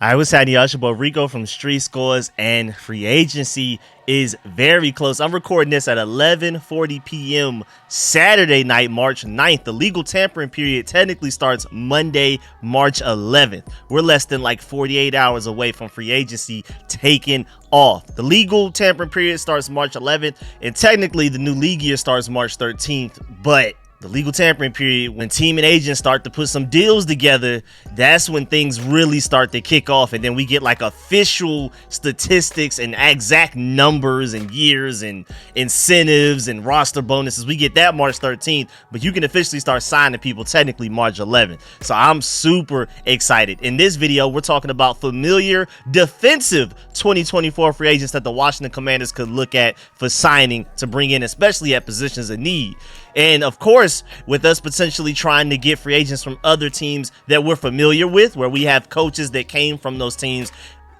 I was happening, y'all? It's your boy Rico from RicoScores, and free agency is very close. I'm recording this at 11:40 p.m. Saturday night, March 9th. The legal tampering period technically starts Monday, March 11th. We're less than like 48 hours away from free agency taking off. The legal tampering period starts March 11th, and technically the new league year starts March 13th, but the legal tampering period, when team and agents start to put some deals together, that's when things really start to kick off. And then we get like official statistics and exact numbers and years and incentives and roster bonuses. We get that March 13th, but you can officially start signing people technically March 11th. So I'm super excited. In this video, we're talking about familiar defensive 2024 free agents that the Washington Commanders could look at for signing to bring in, especially at positions of need. And of course, with us potentially trying to get free agents from other teams that we're familiar with, where we have coaches that came from those teams,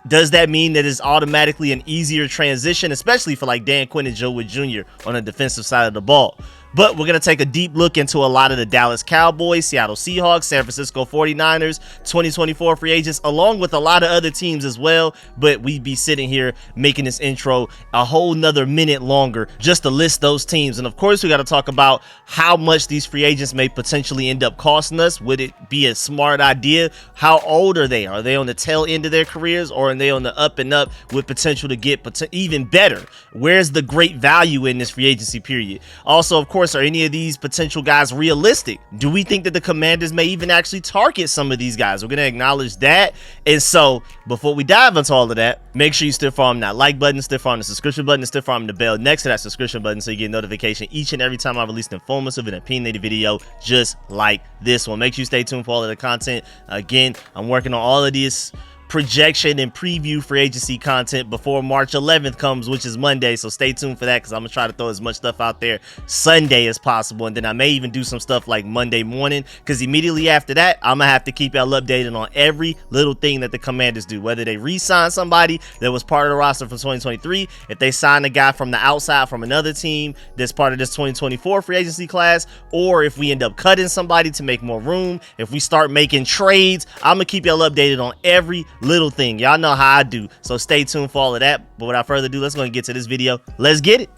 does that mean that it's automatically an easier transition, especially for like Quinn and Joe Whitt Jr. on the defensive side of the ball? But we're going to take a deep look into a lot of the Dallas Cowboys, Seattle Seahawks, San Francisco 49ers, 2024 free agents, along with a lot of other teams as well. But we'd be sitting here making this intro a whole nother minute longer just to list those teams. And of course, we got to talk about how much these free agents may potentially end up costing us. Would it be a smart idea? How old are they? Are they on the tail end of their careers, or are they on the up and up with potential to get even better? Where's the great value in this free agency period? Also, of course, are any of these potential guys realistic? Do we think that the Commanders may even actually target some of these guys? We're going to acknowledge that. And so before we dive into all of that, make sure you still farm that like button, still farm the subscription button, and still farm the bell next to that subscription button so you get notification each and every time I release an informative and opinionated video just like this one. Make sure you stay tuned for all of the content. Again, I'm working on all of this projection and preview free agency content before March 11th comes, which is Monday. So stay tuned for that, because I'm gonna try to throw as much stuff out there Sunday as possible, and then I may even do some stuff like Monday morning, because immediately after that I'm gonna have to keep y'all updated on every little thing that the Commanders do, whether they re-sign somebody that was part of the roster for 2023, if they sign a guy from the outside from another team that's part of this 2024 free agency class, or if we end up cutting somebody to make more room, if we start making trades. I'm gonna keep y'all updated on every little thing. Y'all know how I do, so stay tuned for all of that. But without further ado, let's go and get to this video. Let's get it.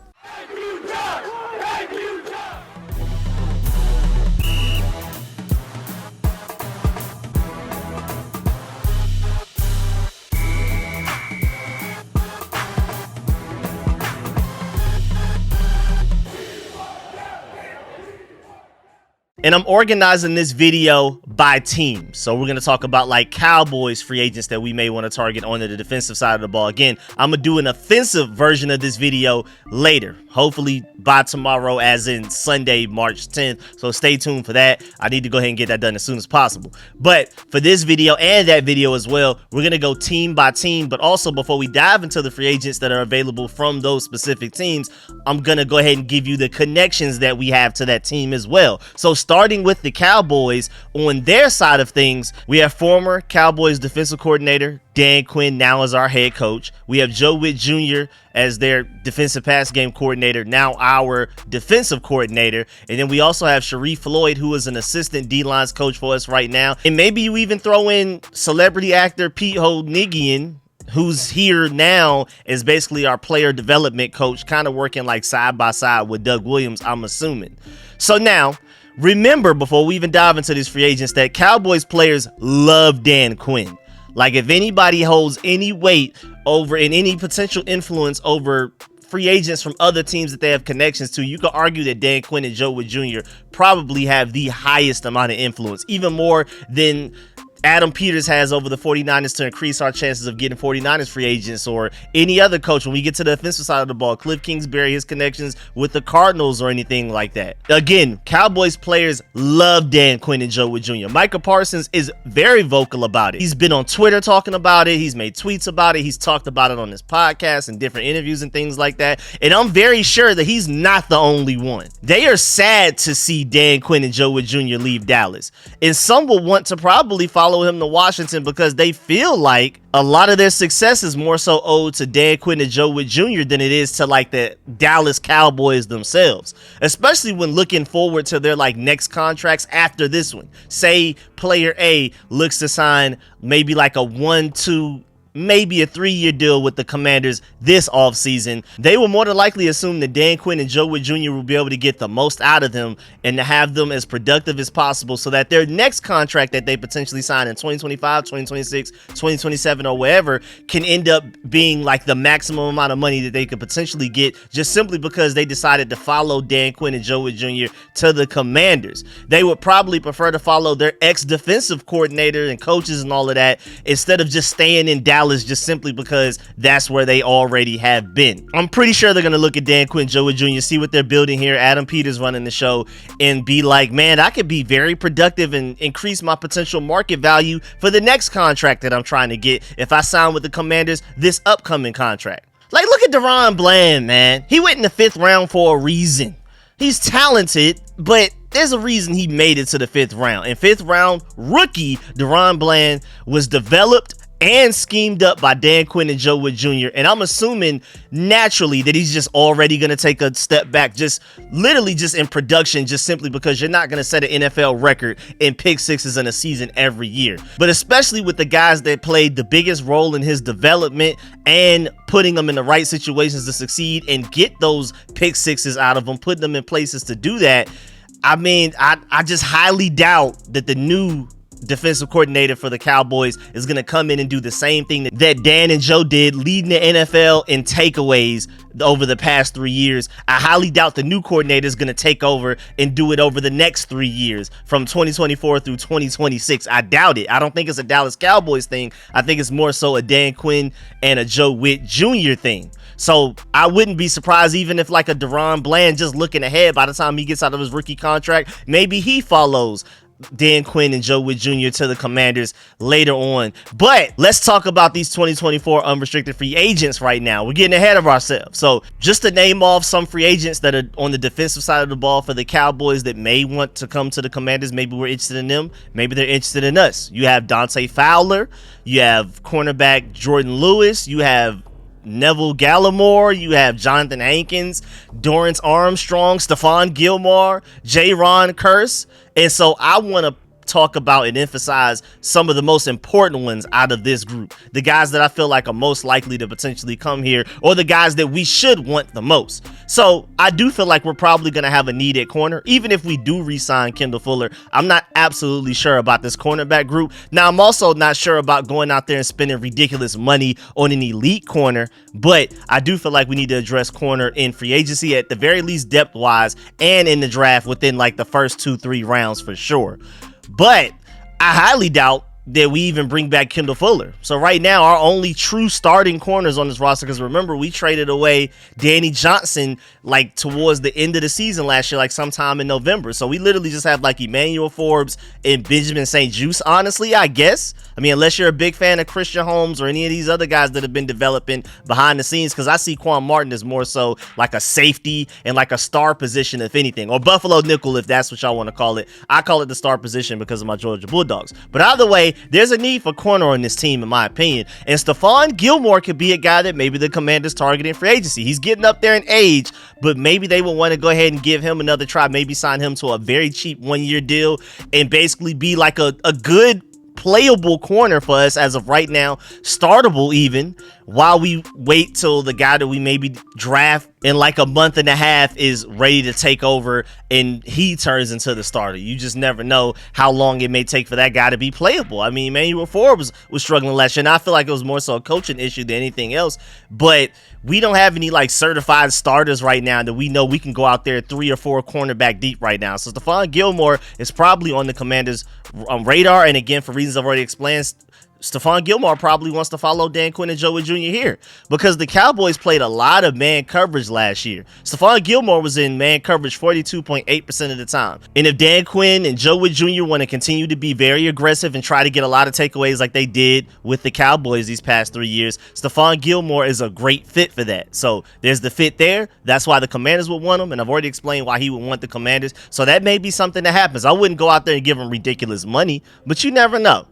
And I'm organizing this video by team. So we're going to talk about like Cowboys free agents that we may want to target on the defensive side of the ball. Again, I'm going to do an offensive version of this video later, hopefully by tomorrow, as in Sunday, March 10th. So stay tuned for that. I need to go ahead and get that done as soon as possible. But for this video and that video as well, we're going to go team by team. But also, before we dive into the free agents that are available from those specific teams, I'm going to go ahead and give you the connections that we have to that team as well. So starting with the Cowboys, on their side of things, we have former Cowboys defensive coordinator Dan Quinn, now as our head coach. We have Joe Whitt Jr. as their defensive pass game coordinator, now our defensive coordinator. And then we also have Sharif Floyd, who is an assistant D-lines coach for us right now. And maybe you even throw in celebrity actor Pete Hodnigian, who's here now as basically our player development coach, kind of working like side by side with Doug Williams, I'm assuming. So now, remember, before we even dive into these free agents, that Cowboys players love Dan Quinn. Like, if anybody holds any weight over and any potential influence over free agents from other teams that they have connections to, you could argue that Dan Quinn and Joe Whitt Jr. probably have the highest amount of influence, even more than Adam Peters has over the 49ers, to increase our chances of getting 49ers free agents, or any other coach when we get to the offensive side of the ball. Cliff Kingsbury, his connections with the Cardinals or anything like that. Again, Cowboys players love Dan Quinn and Joe Whitt Jr. Micah Parsons is very vocal about it. He's been on Twitter talking about it. He's made tweets about it. He's talked about it on his podcast and different interviews and things like that. And I'm very sure that he's not the only one. They are sad to see Dan Quinn and Joe Whitt Jr. leave Dallas. And some will want to probably follow follow him to Washington because they feel like a lot of their success is more so owed to Dan Quinn and Joe Whitt Jr. than it is to like the Dallas Cowboys themselves, especially when looking forward to their like next contracts after this one. Say player A looks to sign maybe like a 1, 2, maybe a 3-year deal with the Commanders this offseason. They will more than likely assume that Dan Quinn and Joe Whitt Jr. will be able to get the most out of them and to have them as productive as possible so that their next contract that they potentially sign in 2025, 2026, 2027 or wherever can end up being like the maximum amount of money that they could potentially get just simply because they decided to follow Dan Quinn and Joe Whitt Jr. to the Commanders. They would probably prefer to follow their ex-defensive coordinator and coaches and all of that instead of just staying in Dallas just simply because that's where they already have been. I'm pretty sure they're going to look at Dan Quinn, Joe Whitt Jr., see what they're building here, Adam Peters running the show, and be like, man, I could be very productive and increase my potential market value for the next contract that I'm trying to get if I sign with the Commanders this upcoming contract. Like, look at DaRon Bland, man. He went in the 5th round for a reason. He's talented, but there's a reason he made it to the 5th round. In 5th round, rookie DaRon Bland was developed and schemed up by Dan Quinn and Joe Whitt Jr. And I'm assuming naturally that he's just already going to take a step back, just literally just in production, just simply because you're not going to set an NFL record in pick sixes in a season every year. But especially with the guys that played the biggest role in his development and putting them in the right situations to succeed and get those pick sixes out of them, putting them in places to do that. I mean, I just highly doubt that the new defensive coordinator for the Cowboys is going to come in and do the same thing that Dan and Joe did, leading the NFL in takeaways over the past 3 years. I highly doubt the new coordinator is going to take over and do it over the next 3 years from 2024 through 2026. I doubt it. I don't think it's a Dallas Cowboys thing. I think it's more so a Dan Quinn and a Joe Whitt Jr. thing. So I wouldn't be surprised even if like a DaRon Bland, just looking ahead, by the time he gets out of his rookie contract, maybe he follows Dan Quinn and Joe Whitt Jr. to the Commanders later on. But let's talk about these 2024 unrestricted free agents right now. We're getting ahead of ourselves. So just to name off some free agents that are on the defensive side of the ball for the Cowboys that may want to come to the Commanders. Maybe we're interested in them. Maybe they're interested in us. You have Dante Fowler. You have cornerback Jordan Lewis. You have Neville Gallimore, you have Jonathan Hankins, Dorrance Armstrong, Stephon Gilmore, J-Ron Curse. And so I want to talk about and emphasize some of the most important ones out of this group, the guys that I feel like are most likely to potentially come here, or the guys that we should want the most. So I do feel like we're probably going to have a need at corner, even if we do re-sign Kendall Fuller. I'm not absolutely sure about this cornerback group. Now, I'm also not sure about going out there and spending ridiculous money on an elite corner, but I do feel like we need to address corner in free agency, at the very least depth wise, and in the draft within like the first 2-3 rounds for sure. But I highly doubt that we even bring back Kendall Fuller. So right now, our only true starting corners on this roster, because remember, we traded away Danny Johnson like towards the end of the season last year, like sometime in November. So we literally just have like Emmanuel Forbes and Benjamin St-Juste, honestly, I guess. I mean, unless you're a big fan of Christian Holmes or any of these other guys that have been developing behind the scenes, because I see Quan Martin as more so like a safety and like a star position, if anything, or Buffalo nickel, if that's what y'all want to call it. I call it the star position because of my Georgia Bulldogs. But either way, there's a need for corner on this team, in my opinion. And Stephon Gilmore could be a guy that maybe the Commanders target in free agency. He's getting up there in age, but maybe they will want to go ahead and give him another try, maybe sign him to a very cheap 1-year deal and basically be like a good playable corner for us as of right now, startable even, while we wait till the guy that we maybe draft in like a month and a half is ready to take over and he turns into the starter. You just never know how long it may take for that guy to be playable. I mean, Emmanuel Forbes was struggling last year, and I feel like it was more so a coaching issue than anything else, but we don't have any like certified starters right now that we know we can go out there 3 or 4 cornerback deep right now. So Stephon Gilmore is probably on the Commanders' radar, and again, for reasons I've already explained, Stephon Gilmore probably wants to follow Dan Quinn and Joe Whitt Jr. here, because the Cowboys played a lot of man coverage last year. Stephon Gilmore was in man coverage 42.8% of the time. And if Dan Quinn and Joe Whitt Jr. want to continue to be very aggressive and try to get a lot of takeaways like they did with the Cowboys these past 3 years, Stephon Gilmore is a great fit for that. So there's the fit there. That's why the Commanders would want him, and I've already explained why he would want the Commanders. So that may be something that happens. I wouldn't go out there and give him ridiculous money, but you never know.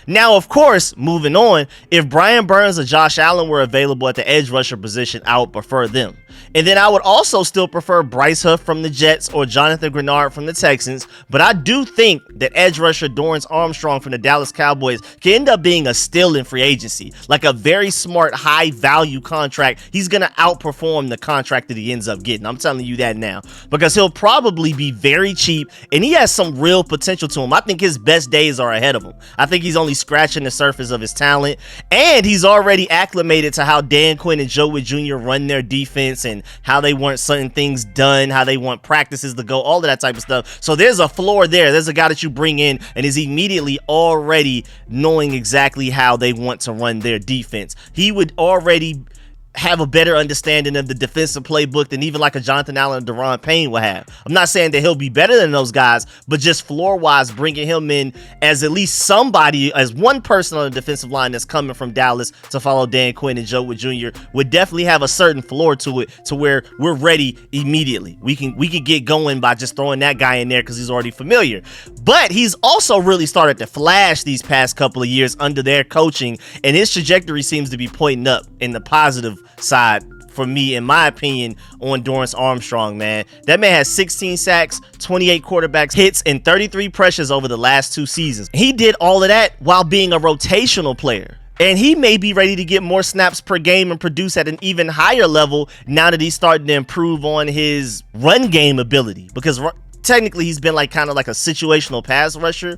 Now, of course, moving on, if Brian Burns or Josh Allen were available at the edge rusher position, I would prefer them. And then I would also still prefer Bryce Huff from the Jets or Jonathan Grenard from the Texans. But I do think that edge rusher Dorrance Armstrong from the Dallas Cowboys can end up being a steal in free agency. Like a very smart, high-value contract. He's going to outperform the contract that he ends up getting. I'm telling you that now. Because he'll probably be very cheap, and he has some real potential to him. I think his best days are ahead of him. I think he's only scratching the surface of his talent, and he's already acclimated to how Dan Quinn and Joe Whitt Jr. run their defense and how they want certain things done, how they want practices to go, all of that type of stuff. So there's a floor there. There's a guy that you bring in and is immediately already knowing exactly how they want to run their defense. He would already have a better understanding of the defensive playbook than even like a Jonathan Allen or Daron Payne will have. I'm not saying that he'll be better than those guys, but just floor-wise, bringing him in as at least somebody, as one person on the defensive line that's coming from Dallas to follow Dan Quinn and Joe Whitt Jr. would definitely have a certain floor to it, to where we're ready immediately. We can get going by just throwing that guy in there because he's already familiar. But he's also really started to flash these past couple of years under their coaching, and his trajectory seems to be pointing up in the positive side for me, in my opinion, on Dorrance Armstrong, man. That man has 16 sacks, 28 quarterback hits, and 33 pressures over the last 2 seasons. He did all of that while being a rotational player. And he may be ready to get more snaps per game and produce at an even higher level now that he's starting to improve on his run game ability. Because technically he's been like kind of like a situational pass rusher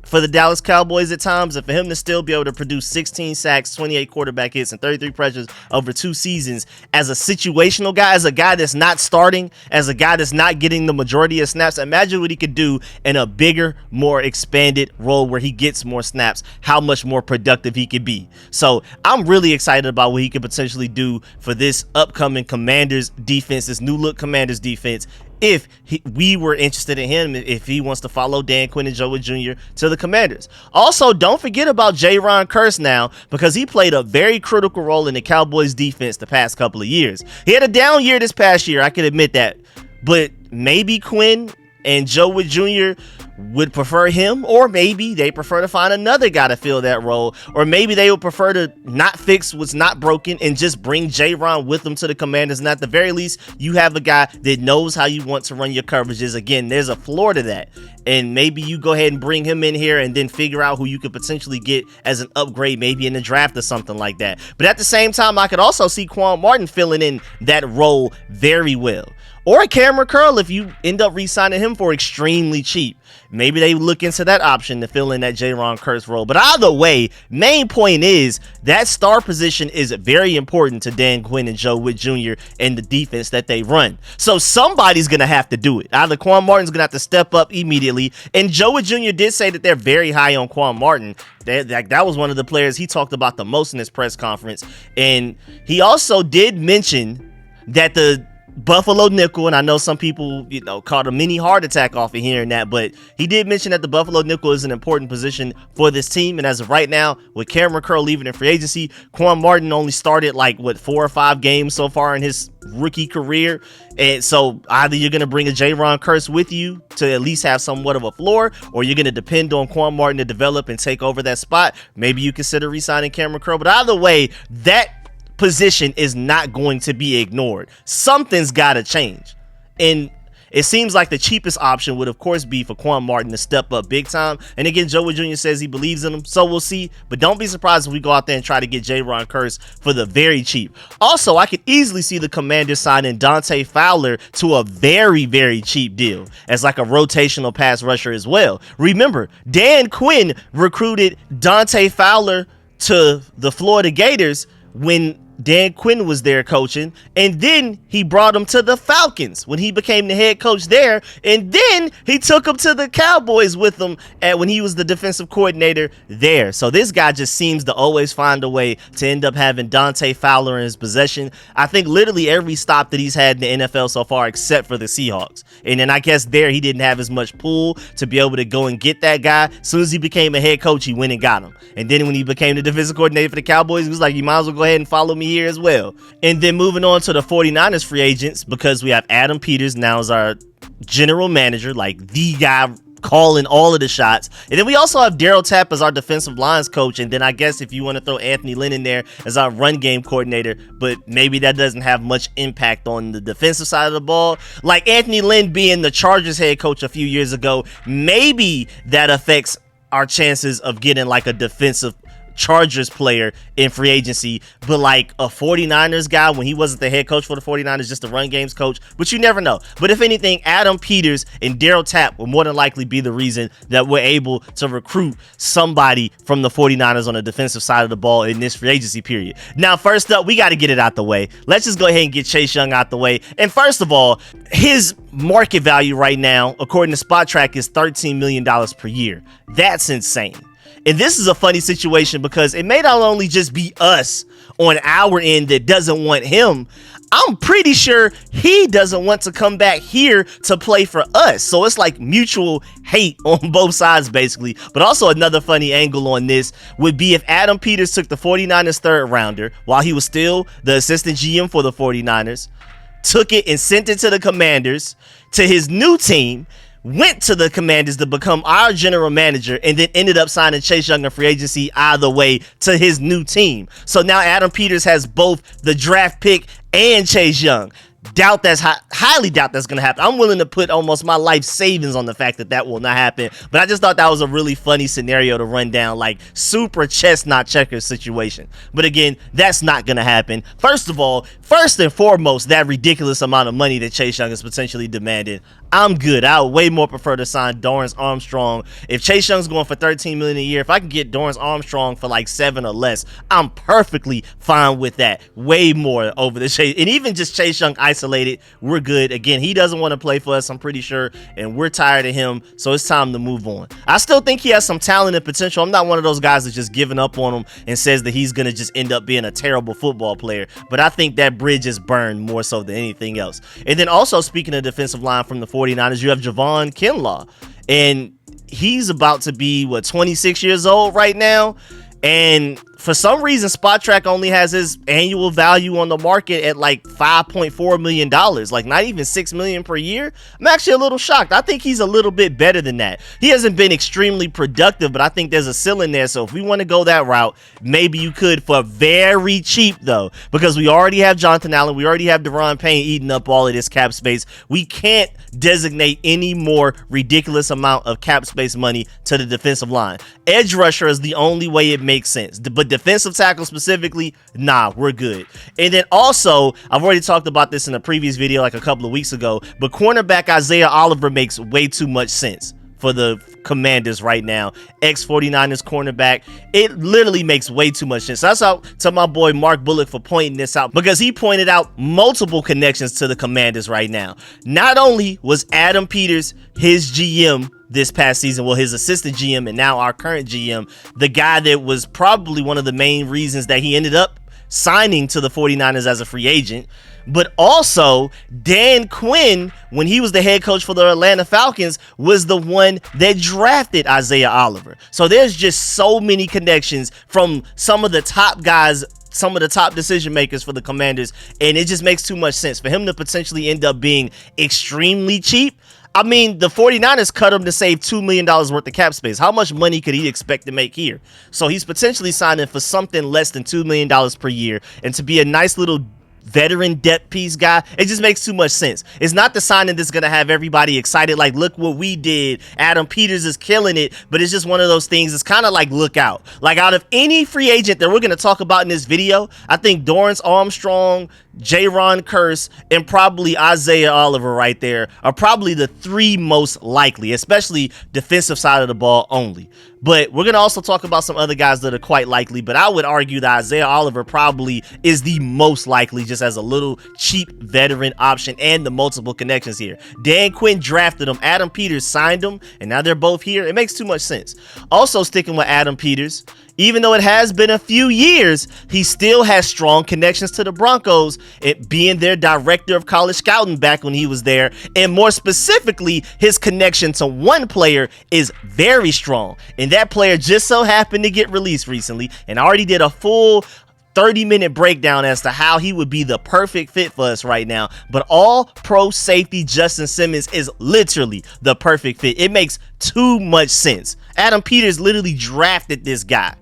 for the Dallas Cowboys at times, and for him to still be able to produce 16 sacks, 28 quarterback hits, and 33 pressures over 2 seasons as a situational guy, as a guy that's not starting, as a guy that's not getting the majority of snaps, imagine what he could do in a bigger, more expanded role where he gets more snaps, how much more productive he could be. So I'm really excited about what he could potentially do for this upcoming Commanders defense, this new look Commanders defense, if we were interested in him, if he wants to follow Dan Quinn and Joe Whitt Jr. to the Commanders. Also, don't forget about Jayron Kearse now, because he played a very critical role in the Cowboys defense the past couple of years. He had a down year this past year, I can admit that, but maybe Quinn and Joe Whitt Jr. would prefer him, or maybe they prefer to find another guy to fill that role, or maybe they would prefer to not fix what's not broken and just bring Jayron with them to the Commanders. And at the very least, you have a guy that knows how you want to run your coverages. Again, there's a floor to that, and maybe you go ahead and bring him in here and then figure out who you could potentially get as an upgrade, maybe in the draft or something like that. But at the same time, I could also see Quan Martin filling in that role very well. Or Cameron Curl if you end up re-signing him for extremely cheap. Maybe they look into that option to fill in that Jayron Kearse role. But either way, main point is that star position is very important to Dan Quinn and Joe Whitt Jr. and the defense that they run. So somebody's going to have to do it. Either Quan Martin's going to have to step up immediately. And Joe Whitt Jr. did say that they're very high on Quan Martin. That was one of the players he talked about the most in his press conference. And he also did mention that the Buffalo nickel, and I know some people, caught a mini heart attack off of hearing that, but he did mention that the Buffalo nickel is an important position for this team. And as of right now, with Cameron Curl leaving in free agency, Quan Martin only started 4 or 5 games so far in his rookie career. And so either you're going to bring a Jayron Kearse with you to at least have somewhat of a floor, or you're going to depend on Quan Martin to develop and take over that spot. Maybe you consider re-signing Cameron Curl, but either way, that position is not going to be ignored. Something's got to change. And it seems like the cheapest option would, of course, be for Quan Martin to step up big time. And again, Joe Whitt Jr. says he believes in him, so we'll see. But don't be surprised if we go out there and try to get Jayron Kearse for the very cheap. Also, I could easily see the Commanders signing Dante Fowler to a very, very cheap deal as like a rotational pass rusher as well. Remember, Dan Quinn recruited Dante Fowler to the Florida Gators when Dan Quinn was there coaching, and then he brought him to the Falcons when he became the head coach there, and then he took him to the Cowboys with him when he was the defensive coordinator there. So this guy just seems to always find a way to end up having Dante Fowler in his possession. I think literally every stop that he's had in the NFL so far except for the Seahawks. And then I guess there he didn't have as much pull to be able to go and get that guy. As soon as he became a head coach, he went and got him. And then when he became the defensive coordinator for the Cowboys, he was like, you might as well go ahead and follow me here as well. And then moving on to the 49ers free agents, because we have Adam Peters now as our general manager, like the guy calling all of the shots. And then we also have Daryl Tapp as our defensive lines coach, and then I guess if you want to throw Anthony Lynn in there as our run game coordinator, but maybe that doesn't have much impact on the defensive side of the ball. Like Anthony Lynn being the Chargers head coach a few years ago, maybe that affects our chances of getting like a defensive Chargers player in free agency, but like a 49ers guy when he wasn't the head coach for the 49ers, just the run games coach, but you never know. But if anything, Adam Peters and Daryl Tapp will more than likely be the reason that we're able to recruit somebody from the 49ers on the defensive side of the ball in this free agency period. Now, first up, we got to get it out the way. Let's just go ahead and get Chase Young out the way. And first of all, his market value right now, according to Spot Track, is $13 million per year. That's insane. And this is a funny situation because it may not only just be us on our end that doesn't want him. I'm pretty sure he doesn't want to come back here to play for us. So it's like mutual hate on both sides, basically. But also another funny angle on this would be if Adam Peters took the 49ers third rounder while he was still the assistant GM for the 49ers, took it and sent it to the Commanders, to his new team, went to the Commanders to become our general manager, and then ended up signing Chase Young in free agency either way to his new team. So now Adam Peters has both the draft pick and Chase Young. Highly doubt that's going to happen. I'm willing to put almost my life savings on the fact that will not happen. But I just thought that was a really funny scenario to run down, like super chestnut checkers situation. But again, that's not going to happen. First of all, first and foremost, that ridiculous amount of money that Chase Young is potentially demanding, I'm good. I would way more prefer to sign Dorrance Armstrong. If Chase Young's going for $13 million a year, if I can get Dorrance Armstrong for like 7 or less, I'm perfectly fine with that. Way more over the Chase. And even just Chase Young isolated, we're good. Again, he doesn't want to play for us, I'm pretty sure, and we're tired of him, so it's time to move on. I still think he has some talent and potential. I'm not one of those guys that's just giving up on him and says that he's going to just end up being a terrible football player, but I think that bridge is burned more so than anything else. And then also, speaking of defensive line from the 49ers, you have Javon Kinlaw, and he's about to be, 26 years old right now, and for some reason, Spot Track only has his annual value on the market at like $5.4 million, like not even $6 million per year. I'm actually a little shocked. I think he's a little bit better than that. He hasn't been extremely productive, but I think there's a ceiling there. So if we want to go that route, maybe you could for very cheap though, because we already have Jonathan Allen. We already have Deron Payne eating up all of this cap space. We can't designate any more ridiculous amount of cap space money to the defensive line. Edge rusher is the only way it makes sense, but defensive tackle specifically, nah, we're good. And then also, I've already talked about this in a previous video like a couple of weeks ago, but cornerback Isaiah Oliver makes way too much sense for the Commanders right now. Ex-49ers cornerback. It literally makes way too much sense. That's out to my boy Mark Bullock for pointing this out, because he pointed out multiple connections to the Commanders right now. Not only was Adam Peters his GM this past season, well, his assistant GM and now our current GM, the guy that was probably one of the main reasons that he ended up signing to the 49ers as a free agent, but also Dan Quinn, when he was the head coach for the Atlanta Falcons, was the one that drafted Isaiah Oliver. So there's just so many connections from some of the top guys, some of the top decision makers for the Commanders, and it just makes too much sense for him to potentially end up being extremely cheap. I mean, the 49ers cut him to save $2 million worth of cap space. How much money could he expect to make here? So he's potentially signing for something less than $2 million per year. And to be a nice little veteran depth piece guy, it just makes too much sense. It's not the signing that's going to have everybody excited, like, look what we did, Adam Peters is killing it, but it's just one of those things. It's kind of like, look out. Like, out of any free agent that we're going to talk about in this video, I think Dorrance Armstrong, Jaron Curse, and probably Isaiah Oliver right there are probably the 3 most likely, especially defensive side of the ball only. But we're going to also talk about some other guys that are quite likely, but I would argue that Isaiah Oliver probably is the most likely, just as a little cheap veteran option and the multiple connections here. Dan Quinn drafted him, Adam Peters signed him, and now they're both here. It makes too much sense. Also, sticking with Adam Peters, even though it has been a few years, he still has strong connections to the Broncos, it being their director of college scouting back when he was there. And more specifically, his connection to one player is very strong. And that player just so happened to get released recently and already did a full 30-minute breakdown as to how he would be the perfect fit for us right now. But all-pro safety Justin Simmons is literally the perfect fit. It makes too much sense. Adam Peters literally drafted this guy.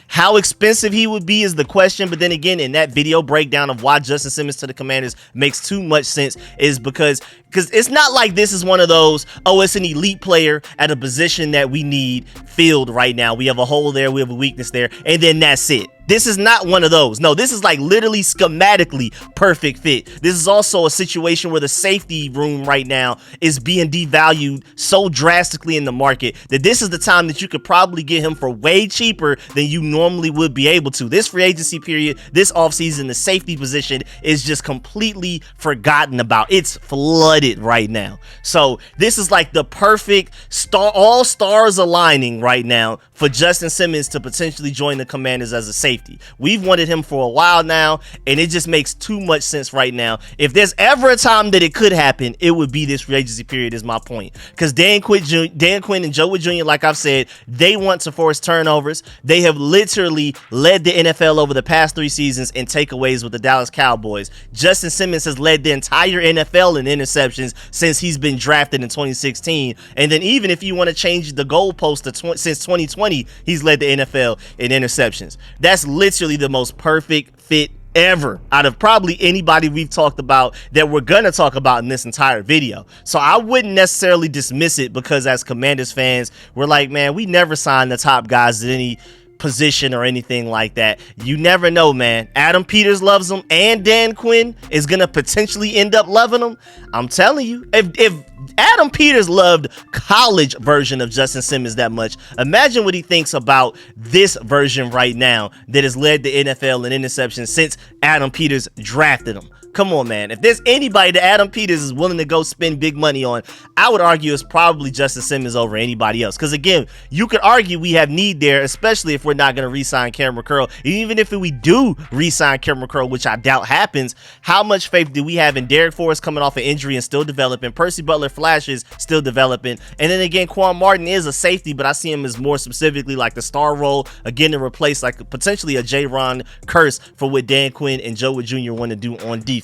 How expensive he would be is the question, but then again, in that video breakdown of why Justin Simmons to the Commanders makes too much sense is because it's not like this is one of those, oh, it's an elite player at a position that we need filled right now. We have a hole there, we have a weakness there, and then that's it. This is not one of those. No, this is like literally schematically perfect fit. This is also a situation where the safety room right now is being devalued so drastically in the market that this is the time that you could probably get him for way cheaper than you normally would be able to. This free agency period, this offseason, the safety position is just completely forgotten about. It's flooded right now. So this is like the perfect all stars aligning right now for Justin Simmons to potentially join the Commanders as a safety. We've wanted him for a while now, and it just makes too much sense right now. If there's ever a time that it could happen, it would be this free agency period is my point. Because Dan Quinn and Joe Whitt Jr., like I've said, they want to force turnovers. They have literally led the NFL over the past 3 seasons in takeaways with the Dallas Cowboys. Justin Simmons has led the entire NFL in interceptions since he's been drafted in 2016. And then even if you want to change the goalpost to since 2020, he's led the NFL in interceptions. That's literally the most perfect fit ever out of probably anybody we've talked about that we're gonna talk about in this entire video. So I wouldn't necessarily dismiss it because as Commanders fans, we're like, man, we never signed the top guys at any position or anything like that. You never know, man. Adam Peters loves him, and Dan Quinn is gonna potentially end up loving him. I'm telling you, if Adam Peters loved college version of Justin Simmons that much, imagine what he thinks about this version right now that has led the NFL in interceptions since Adam Peters drafted him. Come on, man. If there's anybody that Adam Peters is willing to go spend big money on, I would argue it's probably Justin Simmons over anybody else. Because, again, you could argue we have need there, especially if we're not going to re-sign Cameron Curl. Even if we do re-sign Cameron Curl, which I doubt happens, how much faith do we have in Derek Forrest coming off an injury and still developing? Percy Butler flashes, still developing. And then, again, Quan Martin is a safety, but I see him as more specifically like the star role, again, to replace like potentially a J-Ron Curse for what Dan Quinn and Joe Whitt Jr. want to do on defense.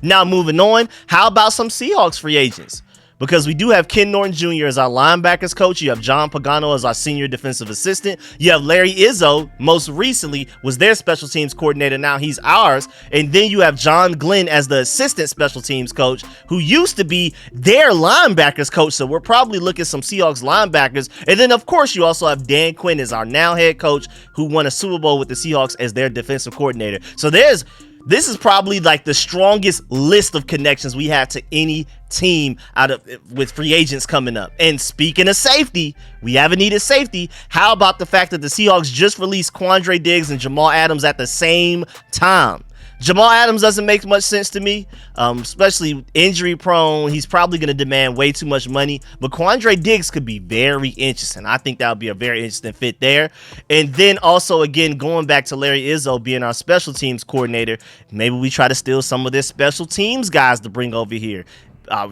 Now moving on, how about some Seahawks free agents? Because we do have Ken Norton Jr. as our linebackers coach. You have John Pagano as our senior defensive assistant. You have Larry Izzo, most recently was their special teams coordinator. Now he's ours. And then you have John Glenn as the assistant special teams coach, who used to be their linebackers coach. So we're probably looking at some Seahawks linebackers. And then, of course, you also have Dan Quinn as our now head coach, who won a Super Bowl with the Seahawks as their defensive coordinator. So this is probably like the strongest list of connections we have to any team with free agents coming up. And speaking of safety, we haven't needed safety. How about the fact that the Seahawks just released Quandre Diggs and Jamal Adams at the same time? Jamal Adams doesn't make much sense to me, especially injury prone. He's probably going to demand way too much money, but Quandre Diggs could be very interesting. I think that would be a very interesting fit there. And then also, again, going back to Larry Izzo being our special teams coordinator, maybe we try to steal some of their special teams guys to bring over here.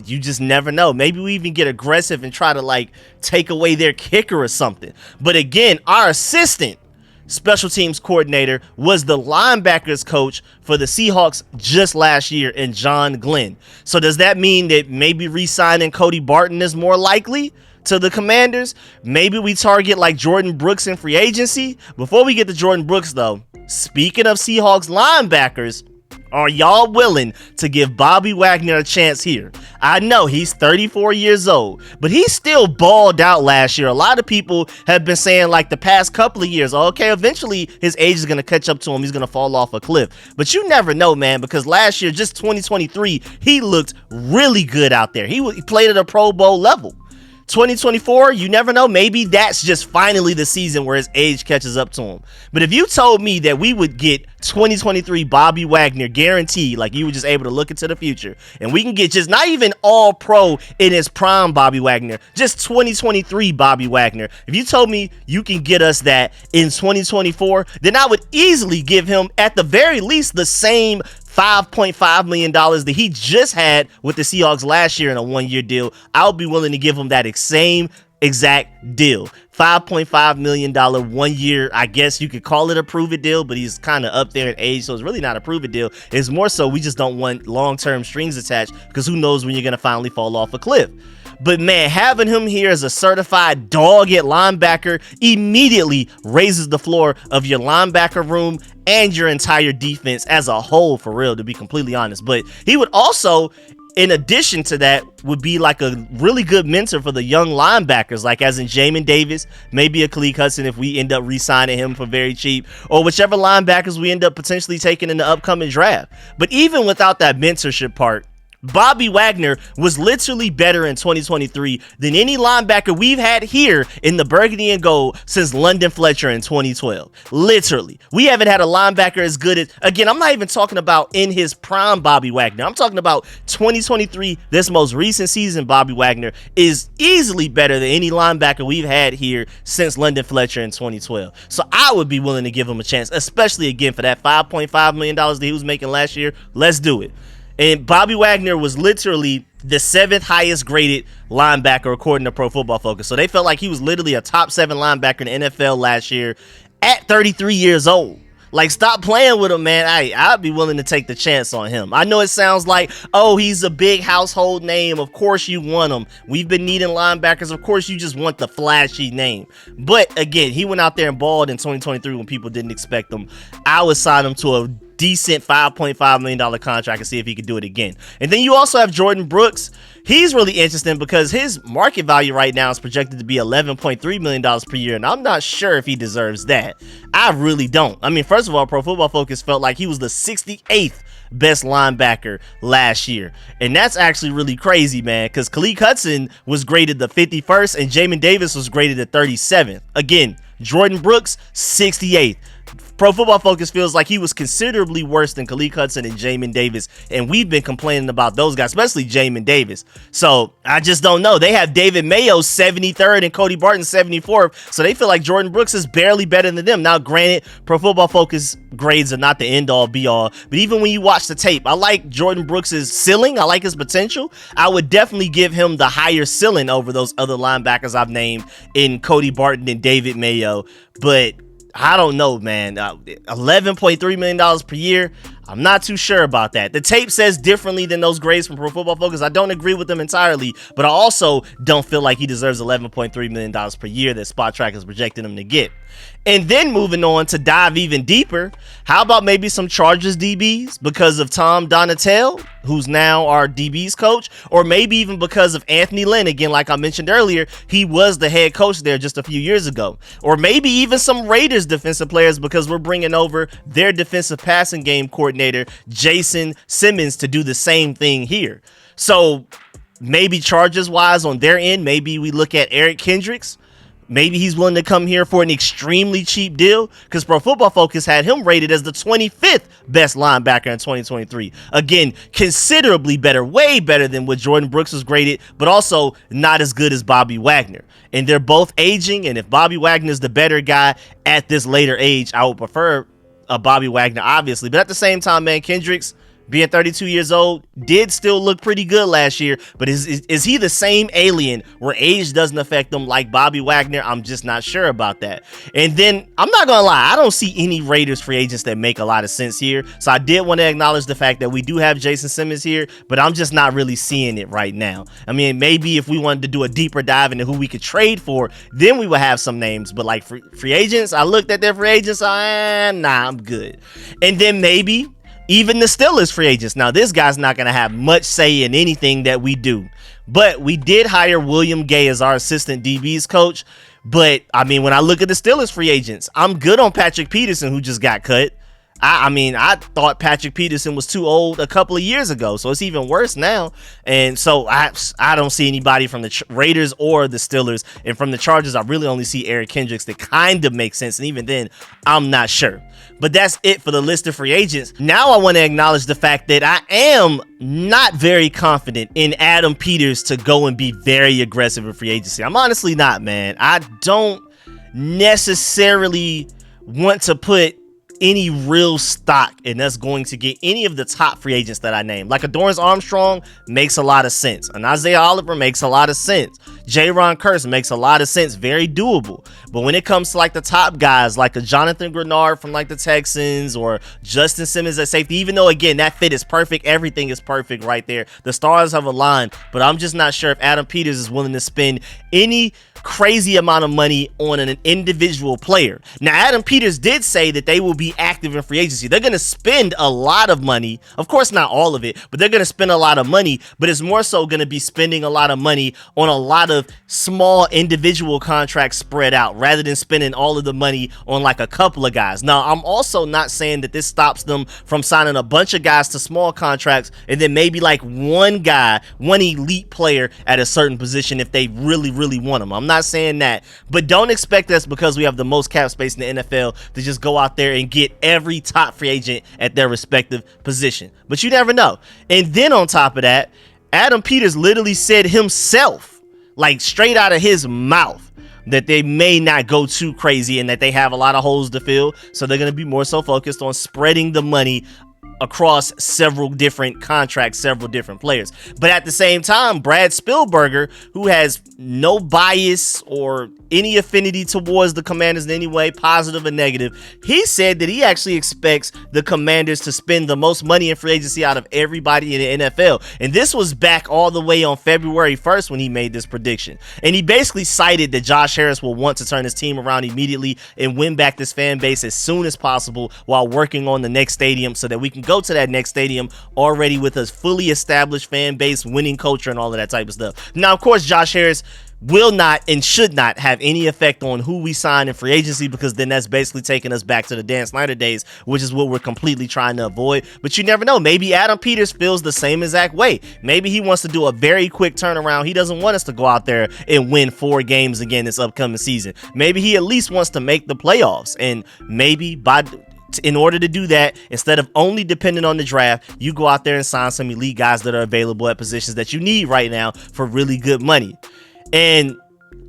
You just never know. Maybe we even get aggressive and try to like take away their kicker or something. But again, our assistant special teams coordinator was the linebackers coach for the Seahawks just last year in John Glenn. So does that mean that maybe re-signing Cody Barton is more likely to the Commanders? Maybe we target like Jordan Brooks in free agency? Before we get to Jordan Brooks though, speaking of Seahawks linebackers, are y'all willing to give Bobby Wagner a chance here? I know he's 34 years old, but he still balled out last year. A lot of people have been saying like the past couple of years, okay, eventually his age is going to catch up to him. He's going to fall off a cliff. But you never know, man, because last year, just 2023, he looked really good out there. He played at a Pro Bowl level. 2024, you never know. Maybe that's just finally the season where his age catches up to him. But if you told me that we would get 2023 Bobby Wagner guaranteed, like you were just able to look into the future, and we can get just not even all pro in his prime Bobby Wagner, just 2023 Bobby Wagner. If you told me you can get us that in 2024, then I would easily give him at the very least the same $5.5 million that he just had with the Seahawks last year in a one-year deal. I'll be willing to give him that same exact deal. $5.5 million 1 year. I guess you could call it a prove it deal, but he's kind of up there in age, so it's really not a prove it deal. It's more so we just don't want long-term strings attached, because who knows when you're going to finally fall off a cliff. But man, having him here as a certified dog at linebacker immediately raises the floor of your linebacker room and your entire defense as a whole, for real, to be completely honest. But he would also, in addition to that, would be like a really good mentor for the young linebackers, like as in Jamin Davis, maybe a Khaleke Hudson if we end up re-signing him for very cheap, or whichever linebackers we end up potentially taking in the upcoming draft. But even without that mentorship part, Bobby Wagner was literally better in 2023 than any linebacker we've had here in the burgundy and gold since London Fletcher in 2012. Literally. We haven't had a linebacker as good as, again, I'm not even talking about in his prime Bobby Wagner. I'm talking about 2023, this most recent season. Bobby Wagner is easily better than any linebacker we've had here since London Fletcher in 2012. So I would be willing to give him a chance, especially again for that $5.5 million that he was making last year. Let's do it. And Bobby Wagner was literally the 7th highest graded linebacker according to Pro Football Focus. So they felt like he was literally a top 7 linebacker in the NFL last year at 33 years old. Like, stop playing with him, man. I'd be willing to take the chance on him. I know it sounds like, oh, he's a big household name. Of course you want him. We've been needing linebackers. Of course you just want the flashy name. But again, he went out there and balled in 2023 when people didn't expect him. I would sign him to a decent $5.5 million contract and see if he could do it again. And then you also have Jordan Brooks. He's really interesting because his market value right now is projected to be $11.3 million per year, and I'm not sure if he deserves that. I really don't. I mean, first of all, Pro Football Focus felt like he was the 68th best linebacker last year, and that's actually really crazy, man, because Khaleke Hudson was graded the 51st and Jamin Davis was graded the 37th. Again, Jordan Brooks, 68th. Pro Football Focus feels like he was considerably worse than Khaleke Hudson and Jamin Davis, and we've been complaining about those guys, especially Jamin Davis. So I just don't know. They have David Mayo 73rd and Cody Barton 74th, so they feel like Jordan Brooks is barely better than them. Now, granted, Pro Football Focus grades are not the end-all, be-all, but even when you watch the tape, I like Jordan Brooks' ceiling. I like his potential. I would definitely give him the higher ceiling over those other linebackers I've named in Cody Barton and David Mayo, but I don't know, man. $11.3 million per year. I'm not too sure about that. The tape says differently than those grades from Pro Football Focus. I don't agree with them entirely, but I also don't feel like he deserves $11.3 million per year that Spot Track is projecting him to get. And then moving on to dive even deeper, how about maybe some Chargers DBs because of Tom Donatel, who's now our DBs coach, or maybe even because of Anthony Lynn. Again, like I mentioned earlier, he was the head coach there just a few years ago. Or maybe even some Raiders defensive players because we're bringing over their defensive passing game coordinator, Jason Simmons, to do the same thing here. So maybe Chargers wise on their end, maybe we look at Eric Kendricks. Maybe he's willing to come here for an extremely cheap deal because Pro Football Focus had him rated as the 25th best linebacker in 2023. Again, considerably better, way better than what Jordan Brooks was graded, but also not as good as Bobby Wagner. And they're both aging, and if Bobby Wagner is the better guy at this later age, I would prefer Bobby Wagner, obviously. But at the same time, man, Kendricks, being 32 years old, did still look pretty good last year, but is he the same alien where age doesn't affect him like Bobby Wagner? I'm just not sure about that. And then, I'm not gonna lie, I don't see any Raiders free agents that make a lot of sense here, so I did want to acknowledge the fact that we do have Jason Simmons here, but I'm just not really seeing it right now. I mean, maybe if we wanted to do a deeper dive into who we could trade for, then we would have some names, but like free agents, I looked at their free agents, nah, I'm good. And then maybe even the Steelers free agents. Now, this guy's not going to have much say in anything that we do. But we did hire William Gay as our assistant DBs coach. But, I mean, when I look at the Steelers free agents, I'm good on Patrick Peterson, who just got cut. I mean, I thought Patrick Peterson was too old a couple of years ago, so it's even worse now. And so I don't see anybody from the Raiders or the Steelers. And from the Chargers, I really only see Eric Kendricks that kind of makes sense. And even then, I'm not sure. But that's it for the list of free agents. Now I want to acknowledge the fact that I am not very confident in Adam Peters to go and be very aggressive in free agency. I'm honestly not, man. I don't necessarily want to put any real stock in us going to get any of the top free agents that I named. Like a Dorrance Armstrong makes a lot of sense. An Isaiah Oliver makes a lot of sense. Jaron Kearse makes a lot of sense. Very doable. But when it comes to like the top guys, like a Jonathan Grenard from like the Texans or Justin Simmons at safety, even though again that fit is perfect, everything is perfect right there. The stars have aligned, but I'm just not sure if Adam Peters is willing to spend any crazy amount of money on an individual player. Now, Adam Peters did say that they will be active in free agency. They're going to spend a lot of money. Of course, not all of it, but they're going to spend a lot of money, but it's more so going to be spending a lot of money on a lot of small individual contracts spread out rather than spending all of the money on like a couple of guys. Now, I'm also not saying that this stops them from signing a bunch of guys to small contracts and then maybe like one guy, one elite player at a certain position if they really, really want him. I'm not saying that, but don't expect us, because we have the most cap space in the NFL, to just go out there and get every top free agent at their respective position. But you never know. And then on top of that, Adam Peters literally said himself, like straight out of his mouth, that they may not go too crazy and that they have a lot of holes to fill. So they're going to be more so focused on spreading the money across several different contracts, several different players. But at the same time, Brad Spielberger, who has no bias or any affinity towards the Commanders in any way, positive or negative, he said that he actually expects the Commanders to spend the most money in free agency out of everybody in the NFL. And this was back all the way on February 1st when he made this prediction. And he basically cited that Josh Harris will want to turn his team around immediately and win back this fan base as soon as possible while working on the next stadium so that we can go to that next stadium already with a fully established fan base, winning culture, and all of that type of stuff. Now, of course, Josh Harris will not and should not have any effect on who we sign in free agency, because then that's basically taking us back to the Dan Snyder days, which is what we're completely trying to avoid. But you never know. Maybe Adam Peters feels the same exact way. Maybe he wants to do a very quick turnaround. He doesn't want us to go out there and win 4 games again this upcoming season. Maybe he at least wants to make the playoffs, and maybe in order to do that, instead of only depending on the draft, you go out there and sign some elite guys that are available at positions that you need right now for really good money. And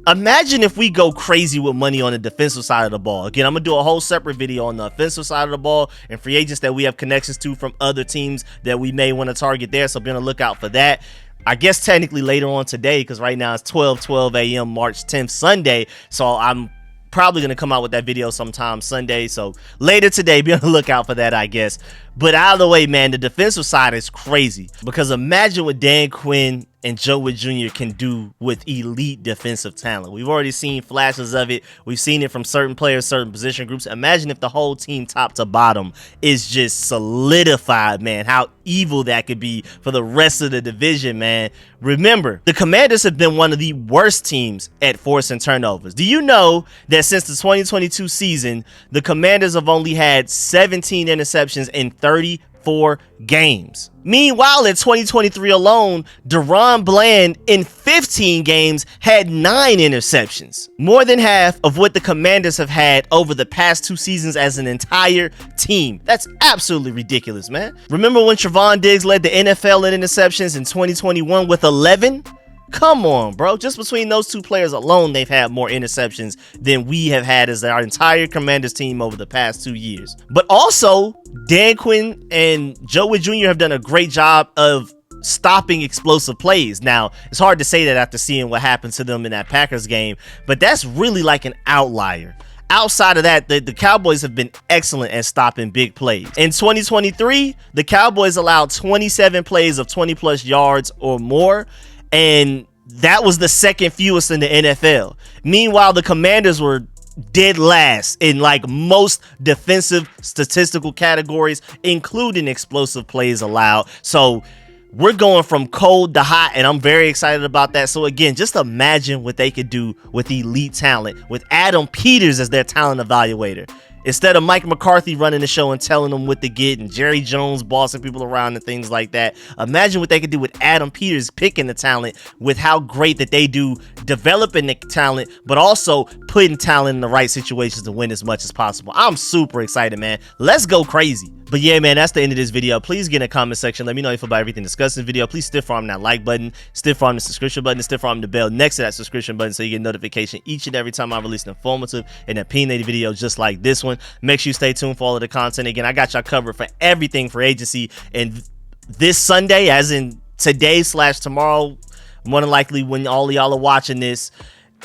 imagine if we go crazy with money on the defensive side of the ball. Again, I'm going to do a whole separate video on the offensive side of the ball and free agents that we have connections to from other teams that we may want to target there. So be on the lookout for that. I guess technically later on today, because right now it's 12 a.m. March 10th, Sunday. So I'm probably going to come out with that video sometime Sunday. So later today, be on the lookout for that, I guess. But out of the way, man, the defensive side is crazy, because imagine what Dan Quinn and Joe Whitt Jr. can do with elite defensive talent. We've already seen flashes of it. We've seen it from certain players, certain position groups. Imagine if the whole team top to bottom is just solidified, man. How evil that could be for the rest of the division, man. Remember, the Commanders have been one of the worst teams at forcing turnovers. Do you know that since the 2022 season, the Commanders have only had 17 interceptions in 34 games? Meanwhile, in 2023 alone, Deron Bland in 15 games had 9 interceptions, more than half of what the Commanders have had over the past 2 seasons as an entire team. That's absolutely ridiculous, man. Remember when Trevon Diggs led the NFL in interceptions in 2021 with 11? Come on, bro. Just between those 2 players alone, they've had more interceptions than we have had as our entire Commanders team over the past 2 years. But also, Dan Quinn and Joe Whitt Jr. have done a great job of stopping explosive plays. Now, it's hard to say that after seeing what happened to them in that Packers game, but that's really like an outlier. Outside of that, the Cowboys have been excellent at stopping big plays. In 2023, the Cowboys allowed 27 plays of 20-plus yards or more, and that was the second fewest in the NFL. Meanwhile, the Commanders were dead last in like most defensive statistical categories, including explosive plays allowed. So we're going from cold to hot, and I'm very excited about that. So again, just imagine what they could do with elite talent, with Adam Peters as their talent evaluator. Instead of Mike McCarthy running the show and telling them what to get, and Jerry Jones bossing people around and things like that, imagine what they could do with Adam Peters picking the talent, with how great that they do developing the talent, but also putting talent in the right situations to win as much as possible. I'm super excited, man. Let's go crazy. But yeah, man, that's the end of this video. Please get in the comment section. Let me know if you feel about everything discussed in this video. Please stiff arm that like button, stiff arm the subscription button, and stiff arm the bell next to that subscription button so you get notification each and every time I release an informative and opinionated video just like this one. Make sure you stay tuned for all of the content. Again, I got y'all covered for everything for agency. And this Sunday, as in today/tomorrow, more than likely when all of y'all are watching this,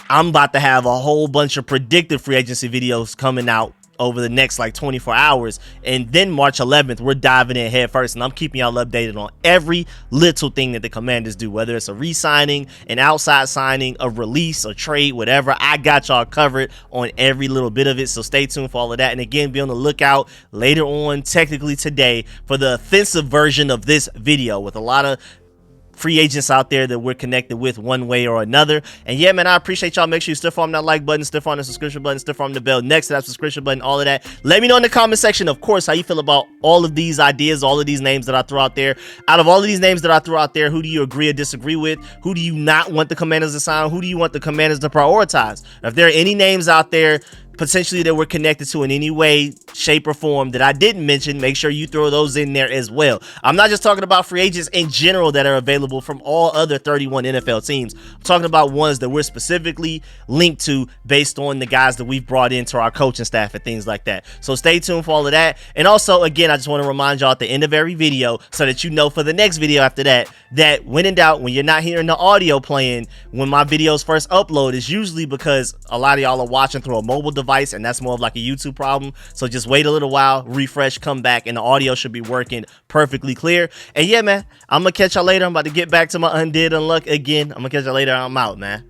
I'm about to have a whole bunch of predictive free agency videos coming out over the next like 24 hours. And then March 11th, we're diving in head first, and I'm keeping y'all updated on every little thing that the Commanders do, whether it's a re-signing, an outside signing, a release, a trade, whatever. I got y'all covered on every little bit of it, so stay tuned for all of that. And again, be on the lookout later on, technically today, for the offensive version of this video with a lot of free agents out there that we're connected with one way or another. And yeah, man, I appreciate y'all. Make sure you stiff arm that like button, stiff arm the subscription button, stiff arm the bell next to that subscription button, all of that. Let me know in the comment section, of course, how you feel about all of these ideas, all of these names that I threw out there. Out of all of these names that I threw out there, who do you agree or disagree with? Who do you not want the Commanders to sign? Who do you want the Commanders to prioritize? If there are any names out there potentially that we're connected to in any way, shape, or form that I didn't mention, make sure you throw those in there as well. I'm not just talking about free agents in general that are available from all other 31 NFL teams. I'm talking about ones that we're specifically linked to based on the guys that we've brought into our coaching staff and things like that. So stay tuned for all of that. And also, again, I just want to remind y'all at the end of every video so that you know for the next video after that, that when in doubt, when you're not hearing the audio playing, when my videos first upload, is usually because a lot of y'all are watching through a mobile device, and that's more of like a YouTube problem. So just wait a little while, refresh, come back, and the audio should be working perfectly clear. And yeah, man, I'm gonna catch y'all later. I'm about to get back to my undid unluck again. I'm gonna catch y'all later. I'm out, man.